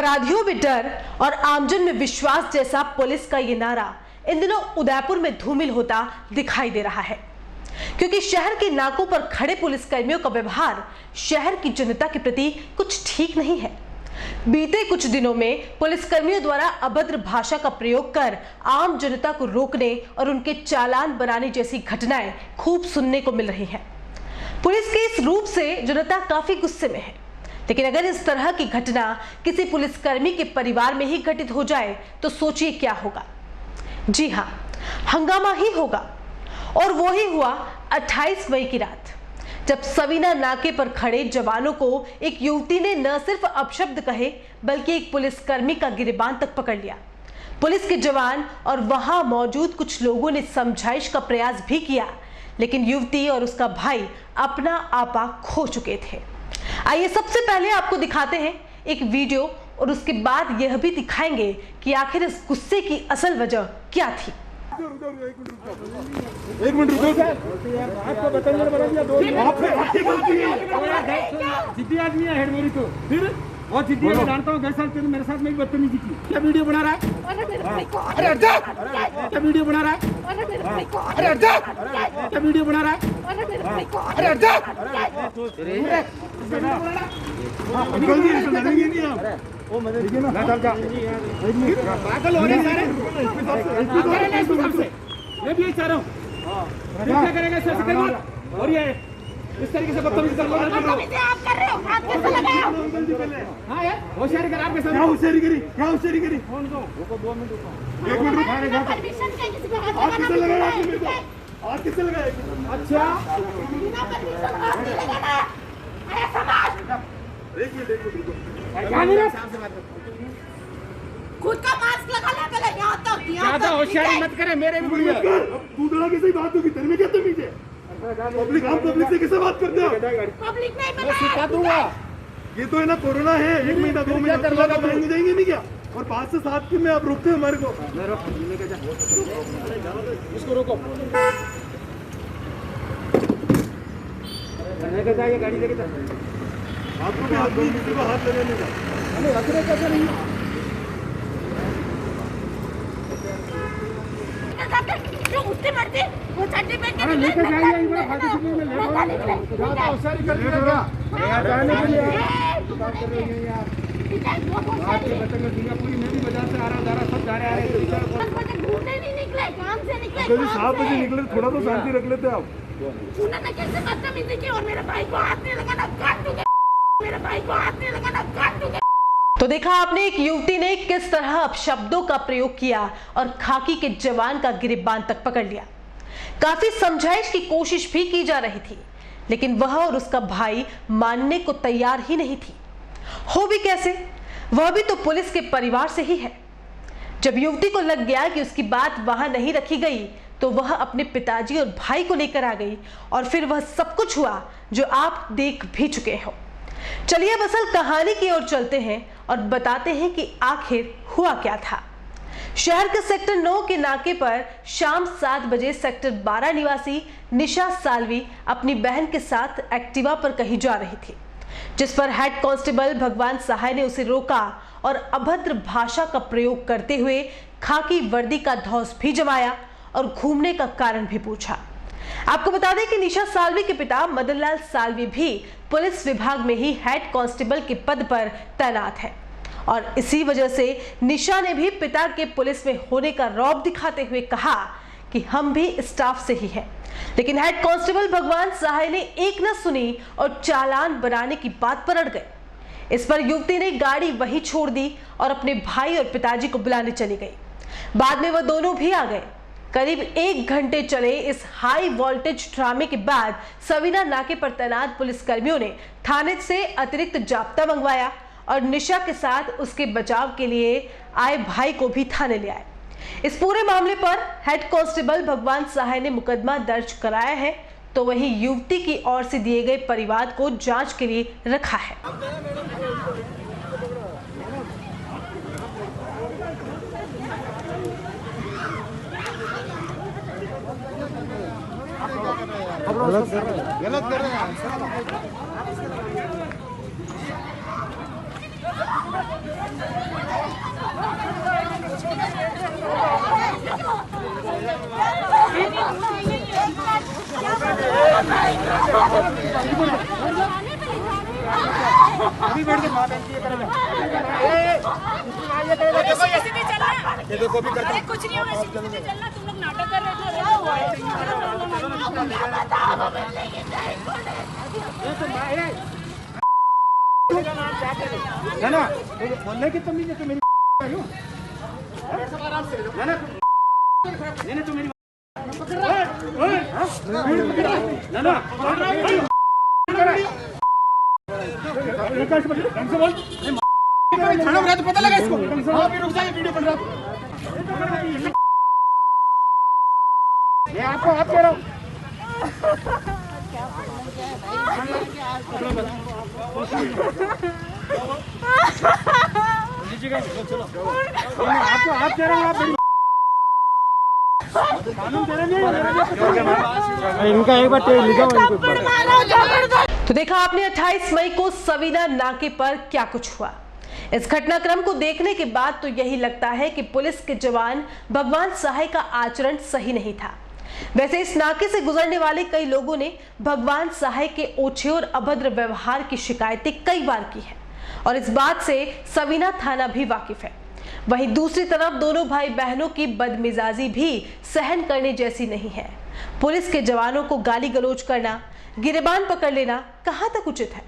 अपराधियों में डर और आमजन में विश्वास जैसा पुलिस का ये नारा इन दिनों उदयपुर में धूमिल होता दिखाई दे रहा है, क्योंकि शहर के नाकों पर खड़े पुलिसकर्मियों का व्यवहार शहर की जनता के प्रति कुछ ठीक नहीं है। बीते कुछ दिनों में पुलिसकर्मियों द्वारा अभद्र भाषा का प्रयोग कर आम जनता को रोकने और उनके चालान बनाने जैसी घटनाएं खूब सुनने को मिल रही हैं। पुलिस के इस रूप से जनता काफी गुस्से में है, लेकिन अगर इस तरह की घटना किसी पुलिसकर्मी के परिवार में ही घटित हो जाए तो सोचिए क्या होगा। जी हाँ, हंगामा ही होगा। और वो ही हुआ 28 मई की रात, जब सवीना नाके पर खड़े जवानों को एक युवती ने न सिर्फ अपशब्द कहे बल्कि एक पुलिसकर्मी का गिरेबान तक पकड़ लिया। पुलिस के जवान और वहां मौजूद कुछ लोगों ने समझाइश का प्रयास भी किया, लेकिन युवती और उसका भाई अपना आपा खो चुके थे। आइए सबसे पहले आपको दिखाते हैं एक वीडियो और उसके बाद यह भी दिखाएंगे कि आखिर इस गुस्से की असल वजह क्या थी। एक मिनट रुको सर, आपको बताइए जिद्दी आदमी है हेड मेरी तो फिर और जिद्दी मैं जानता हूँ। 10 साल तेरे मेरे साथ में एक बदतमीजी की। क्या वीडियो बना रहा है? अरे हट जा! क्या वीडियो बना रहा है? अरे हट जा! क्या वीडियो बना रहा है? अरे हट जा! जल्दी ऐसे लड़ेंगे नहीं आप। ओ मदद देखिए ना, चल जा। पागल हो रहे सारे। मैं भी यही चाह रहा हूँ। क्या करेगा सर से और ये इस तरीके से बदतमीजी कर रहे हो। आप कर रहे हो, आप कैसे लगाए हो? हाँ यार, होशियारी कर आपके साथ। क्या होशियारी करी? क्या होशियारी करी? फोन दो, रुको 2 मिनट रुको। 1 मिनट रुको। परमिशन के किसी पे हाथ लगाना नहीं है। हाथ किससे लगाया? अच्छा, बिना परमिशन हाथ नहीं लगाना। अरे समाज, एक मिनट रुको। क्या नहीं है? खुद का मास्क लगा ले पहले। यहाँ तक ज्यादा होशियारी मत करे, मेरे भी बुढ़िया। तू डरा किसी बात होगी, तेरे में क्या तमीज है? पब्लिक, हम पब्लिक से कैसे बात करते हो? पब्लिक नहीं, मैं सिखा दूंगा। ये तो है ना, कोरोना है। 1 महीना 2 महीना कर लगा तो जाएंगे नहीं क्या? और 5 से 7 में आप रोकते हो हमारे को। इसको रोको। गाड़ी लेके आपको आदमी किसी को हाथ लगाने का हमें रख रहे कैसे नहीं है? उससे मरते वो चड्डी पहन के लेकर जाइए। ये बड़ा फाटी चुकी है। ज्यादा होशियारी कर रहे हो क्या? जाने के लिए बात कर रहे हैं यार। आपके बच्चे में दुनिया पूरी में भी बाजार से आ रहा सब जा रहे हैं। घूमने नहीं निकले, काम से निकले। कभी 7 बजे निकले, थोड़ा तो शांति रख लेते आप। उन्होंने कैसे बदतमीजी की और मेरे भाई को हाथ नहीं लगाना, काट दूंगा। मेरे भाई को हाथ नहीं लगाना, काट दूंगा। तो देखा आपने एक युवती ने किस तरह अपशब्दों का प्रयोग किया और खाकी के जवान का गिरेबान तक पकड़ लिया। काफी समझाइश की कोशिश भी की जा रही थी, लेकिन वह और उसका भाई मानने को तैयार ही नहीं थी। हो भी कैसे, वह भी तो पुलिस के परिवार से ही है। जब युवती को लग गया कि उसकी बात वहां नहीं रखी गई तो वह अपने पिताजी और भाई को लेकर आ गई और फिर वह सब कुछ हुआ जो आप देख भी चुके हो। चलिए अब असल कहानी की ओर चलते हैं और बताते हैं कि आखिर हुआ क्या था। शहर के सेक्टर 9 के नाके पर शाम 7 बजे सेक्टर 12 निवासी निशा साल्वी अपनी बहन के साथ एक्टिवा पर कहीं जा रही थी, जिस पर हेड कांस्टेबल भगवान सहाय ने उसे रोका और अभद्र भाषा का प्रयोग करते हुए खाकी वर्दी का धौंस भी जमाया और घूमने का कारण भी पूछा। आपको बता दें कि निशा साल्वी के पिता मदन लाल साल्वी भी पुलिस विभाग में ही हेड कांस्टेबल के पद पर तैनात है और इसी वजह से निशा ने भी पिता के पुलिस में होने का रौब दिखाते हुए कहा कि हम भी स्टाफ से ही हैं। लेकिन हेड कांस्टेबल भगवान सहाय ने एक न सुनी और चालान बनाने की बात पर अड़ गए। इस पर युवती ने गाड़ी वहीं छोड़ दी और अपने भाई और पिताजी को बुलाने चली गई। बाद में वह दोनों भी आ गए। करीब 1 घंटे चले इस हाई वोल्टेज ड्रामे के बाद सवीना नाके पर तैनात पुलिसकर्मियों ने थाने से अतिरिक्त जाब्ता मंगवाया और निशा के साथ उसके बचाव के लिए आए भाई को भी थाने ले आए। इस पूरे मामले पर हेड कांस्टेबल भगवान सहाय ने मुकदमा दर्ज कराया है, तो वहीं युवती की ओर से दिए गए परिवाद को जांच के लिए रखा है। गलत कर रहे हैं। अभी बैठ के बात ऐसी करेगा। ऐसे नहीं चलना। ये देखो भी करते अरे कुछ नहीं होगा, ऐसे नहीं चलना। तुम लोग नाटक कर रहे थे। ना ना बोलने की तमीज है तो मेरी ना ना नहीं तो मेरी ना ना थाना में तो पता लगा इसको। हाँ भी रुक जाइए, वीडियो बन रहा है। ये आपको आप कह रहा हूँ। आपको आप कह रहा हूँ, आप कानून कह रहे हैं। इनका एक बार लिखा हुआ। तो देखा आपने 28 मई को सवीना नाके पर क्या कुछ हुआ। इस घटनाक्रम को देखने के बाद तो यही लगता है कि पुलिस के जवान भगवान सहाय का आचरण सही नहीं था। वैसे इस नाके से गुजरने वाले कई लोगों ने भगवान सहाय के ओछे और अभद्र व्यवहार की शिकायतें कई बार की है और इस बात से सवीना थाना भी वाकिफ है। वहीं दूसरी तरफ दोनों भाई बहनों की बदमिजाजी भी सहन करने जैसी नहीं है। पुलिस के जवानों को गाली गलौज करना, गिरेबान पकड़ लेना कहां तक उचित है।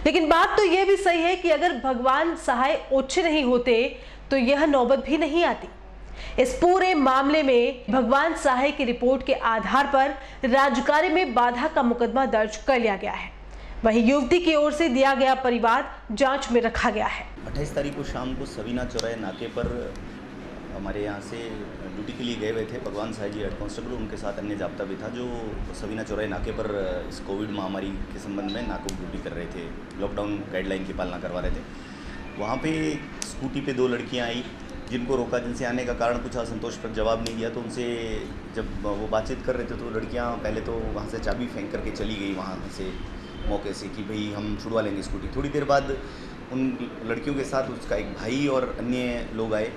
लेकिन बात तो यह भी सही है कि अगर भगवान सहाय ओछे नहीं होते तो यह नौबत भी नहीं आती। इस पूरे मामले में भगवान सहाय की रिपोर्ट के आधार पर राजकार्य में बाधा का मुकदमा दर्ज कर लिया गया है। वहीं युवती की ओर से दिया गया परिवार जांच में रखा गया है। 28 तारीख को शाम को सवीना चौराहे नाके पर हमारे यहाँ से ड्यूटी के लिए गए हुए थे भगवान सहाय जी हेड कांस्टेबल, उनके साथ अन्य जाब्ता भी था जो सवीना चौराहे नाके पर इस कोविड महामारी के संबंध में नाकों ड्यूटी कर रहे थे, लॉकडाउन गाइडलाइन की पालना करवा रहे थे। वहाँ पे स्कूटी पे 2 लड़कियाँ आई जिनको रोका, जिनसे आने का कारण कुछ असंतोष पर जवाब नहीं दिया। तो उनसे जब वो बातचीत कर रहे थे तो लड़कियाँ पहले तो वहाँ से चाबी फेंक करके चली गई वहाँ से मौके से कि भाई हम छुड़वा लेंगे स्कूटी। थोड़ी देर बाद उन लड़कियों के साथ उसका एक भाई और अन्य लोग आए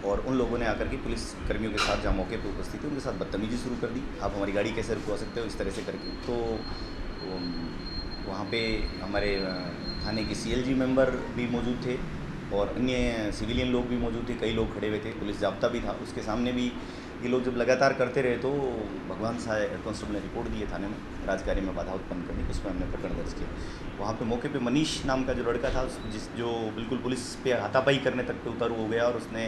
और उन लोगों ने आकर के पुलिस कर्मियों के साथ जहाँ मौके पर उपस्थित थे उनके साथ बदतमीजी शुरू कर दी। आप हमारी गाड़ी कैसे रुकवा सकते हो, इस तरह से करके। तो वहाँ पे हमारे थाने के CLG मेंबर भी मौजूद थे और अन्य सिविलियन लोग भी मौजूद थे, कई लोग खड़े हुए थे, पुलिस जाब्ता भी था। उसके सामने भी ये लोग जब लगातार करते रहे तो भगवान सहाय हेड कांस्टेबल ने रिपोर्ट दी है थाने में राजकार्य में बाधा उत्पन्न करने की। उसमें हमने प्रकरण दर्ज किया। वहाँ पे मौके पे मनीष नाम का जो लड़का था जो बिल्कुल पुलिस पे हाथापाई करने तक पे उतारू हो गया और उसने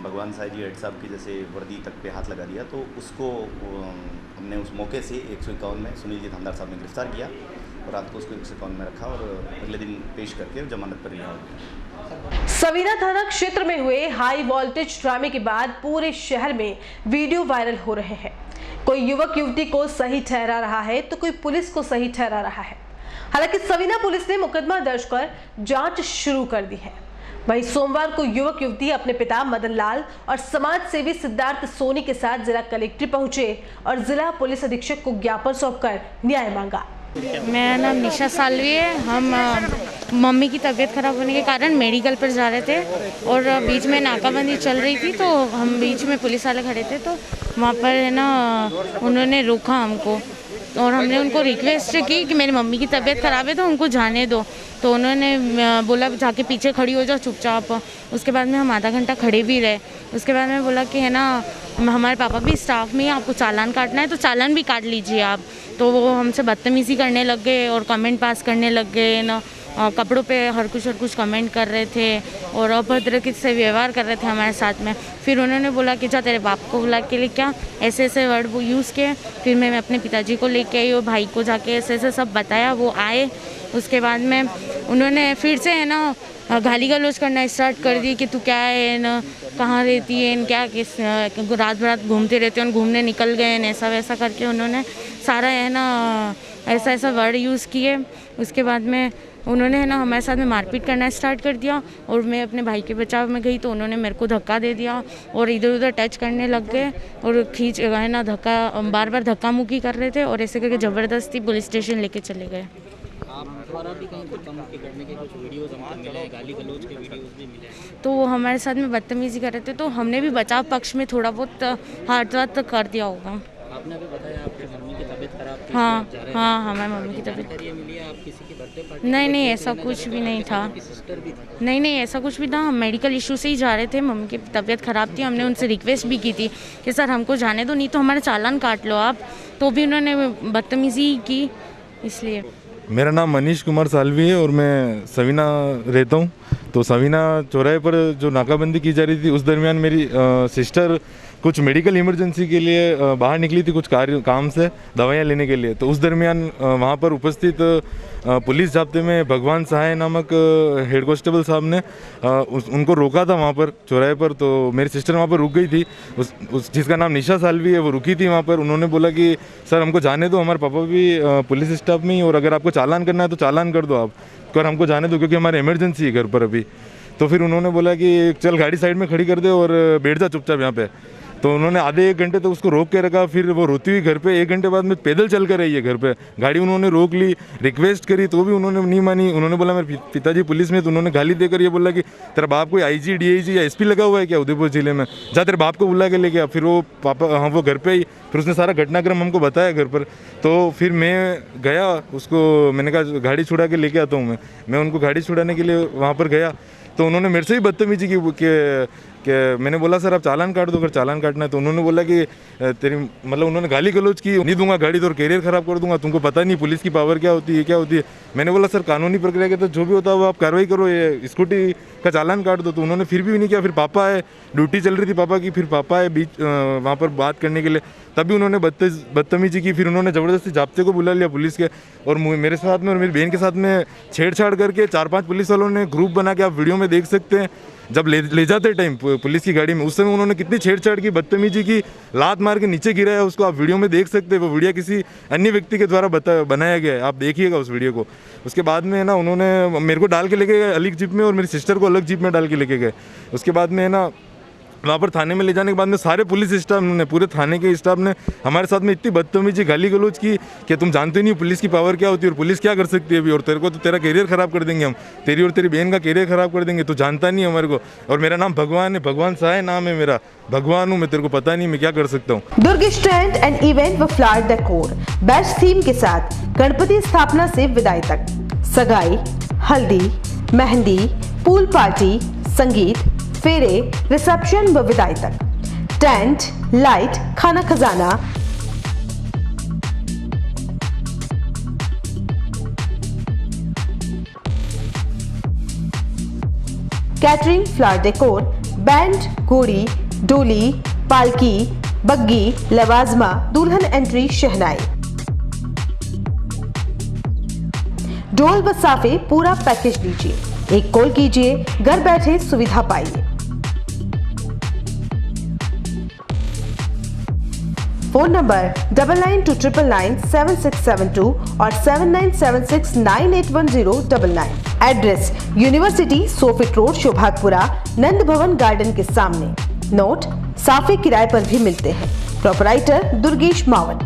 भगवान सहाय जी हेड साहब की जैसे वर्दी तक पे हाथ लगा दिया। तो उसको हमने उस मौके से 151 में सुनील जी थानेदार साहब ने गिरफ्तार किया और रात को उसको 151 में रखा और अगले दिन पेश करके जमानत पर रिहा हो गया। सवीना थाना क्षेत्र में हुए हाई वोल्टेज ड्रामे के बाद पूरे शहर में वीडियो वायरल हो रहे हैं। कोई युवक युवती को सही ठहरा रहा है तो कोई पुलिस को सही ठहरा रहा है। हालांकि सवीना पुलिस ने मुकदमा दर्ज कर जांच शुरू कर दी है। वहीं सोमवार को युवक युवती अपने पिता मदन लाल और समाज सेवी सिद्धार्थ सोनी के साथ जिला कलेक्ट्रेट पहुंचे और जिला पुलिस अधीक्षक को ज्ञापन सौंपकर न्याय मांगा। मेरा नाम निशा सालवी है। हम मम्मी की तबीयत ख़राब होने के कारण मेडिकल पर जा रहे थे और बीच में नाकाबंदी चल रही थी तो हम बीच में पुलिस वाले खड़े थे तो वहाँ पर है ना उन्होंने रोका हमको और हमने उनको रिक्वेस्ट की कि मेरी मम्मी की तबीयत ख़राब है तो उनको जाने दो। तो उन्होंने बोला जाके पीछे खड़ी हो जाओ चुपचाप। उसके बाद में हम आधा घंटा खड़े भी रहे। उसके बाद में बोला कि है ना हमारे पापा भी स्टाफ में है, आपको चालान काटना है तो चालान भी काट लीजिए आप। तो वो हमसे बदतमीज़ी करने लग गए और कमेंट पास करने लग गए ना, कपड़ों पे हर कुछ कमेंट कर रहे थे और अभद्र से व्यवहार कर रहे थे हमारे साथ में। फिर उन्होंने बोला कि जा तेरे बाप को बुला के ले क्या, ऐसे वर्ड वो यूज़ किए। फिर मैं अपने पिताजी को लेके आई और भाई को जाके ऐसे सब बताया, वो आए। उसके बाद में उन्होंने फिर से है ना गाली गलौज करना स्टार्ट कर दी कि तू क्या है ना, कहाँ रहती है, क्या किस रात रात घूमते रहते हैं, घूमने निकल गए ऐसा वैसा करके उन्होंने सारा है ना ऐसा वर्ड यूज़ किए। उसके बाद में उन्होंने है ना हमारे साथ में मारपीट करना स्टार्ट कर दिया और मैं अपने भाई के बचाव में गई तो उन्होंने मेरे को धक्का दे दिया और इधर उधर टच करने लग गए और खींच है ना बार बार धक्का मुक्की कर रहे थे और ऐसे करके ज़बरदस्ती पुलिस स्टेशन लेके चले गए। द्वारा भी कहीं धक्का मुक्की करने के कुछ वीडियोस हमको मिले हैं, गाली गलौज के वीडियोस भी मिले हैं। तो वो हमारे साथ में बदतमीजी कर रहे थे, तो हमने भी बचाव पक्ष में थोड़ा बहुत हाथ वाथ कर दिया होगा। आपने अभी बताया आपकी मम्मी की तबीयत खराब थी, हाँ जा रहे हाँ, हमारी मम्मी की तबीयत। जानकारी ये मिली है आप किसी की बर्थडे पार्टी नहीं ऐसा कुछ भी नहीं था। सिस्टर भी थी। नहीं ऐसा कुछ भी था, हम मेडिकल इशू से ही जा रहे थे, मम्मी की तबीयत ख़राब थी। हमने उनसे रिक्वेस्ट भी की थी कि सर हमको जाने दो, नहीं तो हमारा चालान काट लो आप, तो भी उन्होंने बदतमीज़ी की, इसलिए। मेरा नाम मनीष कुमार सालवी है और मैं सवीना रहता हूँ। तो सवीना चौराहे पर जो नाकाबंदी की जा रही थी, उस दरमियान मेरी सिस्टर कुछ मेडिकल इमरजेंसी के लिए बाहर निकली थी, कुछ काम से दवाइयाँ लेने के लिए। तो उस दरमियान वहाँ पर उपस्थित पुलिस जाब्ते में भगवान सहाय नामक हेड कांस्टेबल साहब ने उनको रोका था वहाँ पर चौराहे पर। तो मेरी सिस्टर वहाँ पर रुक गई थी, जिसका नाम निशा सालवी है, वो रुकी थी वहाँ पर। उन्होंने बोला कि सर हमको जाने दो, हमारे पापा भी पुलिस स्टाफ में ही, और अगर आपको चालान करना है तो चालान कर दो आप, पर हमको जाने दो क्योंकि हमारी इमरजेंसी है घर पर अभी। तो फिर उन्होंने बोला कि चल गाड़ी साइड में खड़ी कर दे और बैठ जा चुपचाप यहाँ पे। तो उन्होंने आधे एक घंटे तक उसको रोक के रखा। फिर वो रोती हुई घर पे 1 घंटे बाद में पैदल चल कर रही है घर पे। गाड़ी उन्होंने रोक ली, रिक्वेस्ट करी तो भी उन्होंने नहीं मानी। उन्होंने बोला मेरे पिताजी पुलिस में, तो उन्होंने गाली देकर ये बोला कि तेरा बाप कोई IG DIG या SP लगा हुआ है क्या उदयपुर जिले में, जा तेरे बाप को बुला के लेके आ। फिर वो पापा हाँ वो घर पे ही, फिर उसने सारा घटनाक्रम हमको बताया घर पर। तो फिर मैं गया उसको, मैंने कहा गाड़ी छुड़ा के लेके आता हूँ मैं उनको गाड़ी छुड़ाने के लिए वहाँ पर गया। तो उन्होंने मेरे से ही बदतमीजी की कि मैंने बोला सर आप चालान काट दो अगर चालान काटना है। तो उन्होंने बोला कि तेरी मतलब उन्होंने गाली गलौज की, नहीं दूंगा गाड़ी तो कैरियर ख़राब कर दूंगा, तुमको पता नहीं पुलिस की पावर क्या होती है क्या होती है। मैंने बोला सर कानूनी प्रक्रिया के तो जो भी होता है वो आप कार्रवाई करो, ये स्कूटी का चालान काट दो। तो उन्होंने फिर भी नहीं किया। फिर पापा आए, ड्यूटी चल रही थी पापा की, फिर पापा आए बीच वहाँ पर बात करने के लिए, तभी उन्होंने बदतमीजी की। फिर उन्होंने ज़बरदस्ती जाब्ते को बुला लिया पुलिस के, और मेरे साथ में और मेरी बहन के साथ में छेड़छाड़ करके 4-5 पुलिस वालों ने ग्रुप बना के, आप वीडियो में देख सकते हैं, जब ले जाते टाइम पुलिस की गाड़ी में, उस समय उन्होंने कितनी छेड़छाड़ की, बदतमीजी की, लात मार के नीचे गिराया उसको। आप वीडियो में देख सकते हैं, वो वीडियो किसी अन्य व्यक्ति के द्वारा बनाया गया है, आप देखिएगा उस वीडियो को। उसके बाद में ना उन्होंने मेरे को डाल के लेके गए अलग जीप में और मेरी सिस्टर को अलग जीप में डाल के लेके गए। उसके बाद में ना वहाँ पर थाने में ले जाने के बाद में सारे पुलिस स्टाफ ने, पूरे थाने के स्टाफ ने हमारे साथ में इतनी बदतमीजी गाली गलौज की कि तुम जानते नहीं पुलिस की पावर क्या होती है और पुलिस क्या कर सकती है अभी, और तेरे को तो तेरा कैरियर ख़राब कर देंगे हम, तेरी और तेरी बहन का कैरियर ख़राब कर देंगे, तो जानता नहीं हमारे को। और मेरा नाम भगवान है, भगवान सहाय नाम है मेरा, भगवान हूँ मैं, तेरे को पता नहीं मैं क्या कर सकता हूँ। दुर्ग स्टैंड एंड इवेंट व फ्लावर डेकोर बेस्ट थीम के साथ गणपति स्थापना से विदाई तक, सगाई, हल्दी, मेहंदी, पूल पार्टी, संगीत, फेरे, रिसेप्शन व विदाई तक, टेंट, लाइट, खाना खजाना, कैटरिंग, फ्लावर डेकोर, बैंड, घोड़ी, डोली, पालकी, बग्गी, लवाजमा, दुल्हन एंट्री, शहनाई, ढोल व साफे, पूरा पैकेज लीजिए, एक कॉल कीजिए, घर बैठे सुविधा पाइए। फोन नंबर 9929997672 और 7976981099। एड्रेस यूनिवर्सिटी, सोफिट रोड, शोभागपुरा, नंद भवन गार्डन के सामने। नोट, साफे किराए पर भी मिलते हैं। प्रोपराइटर दुर्गेश मावट।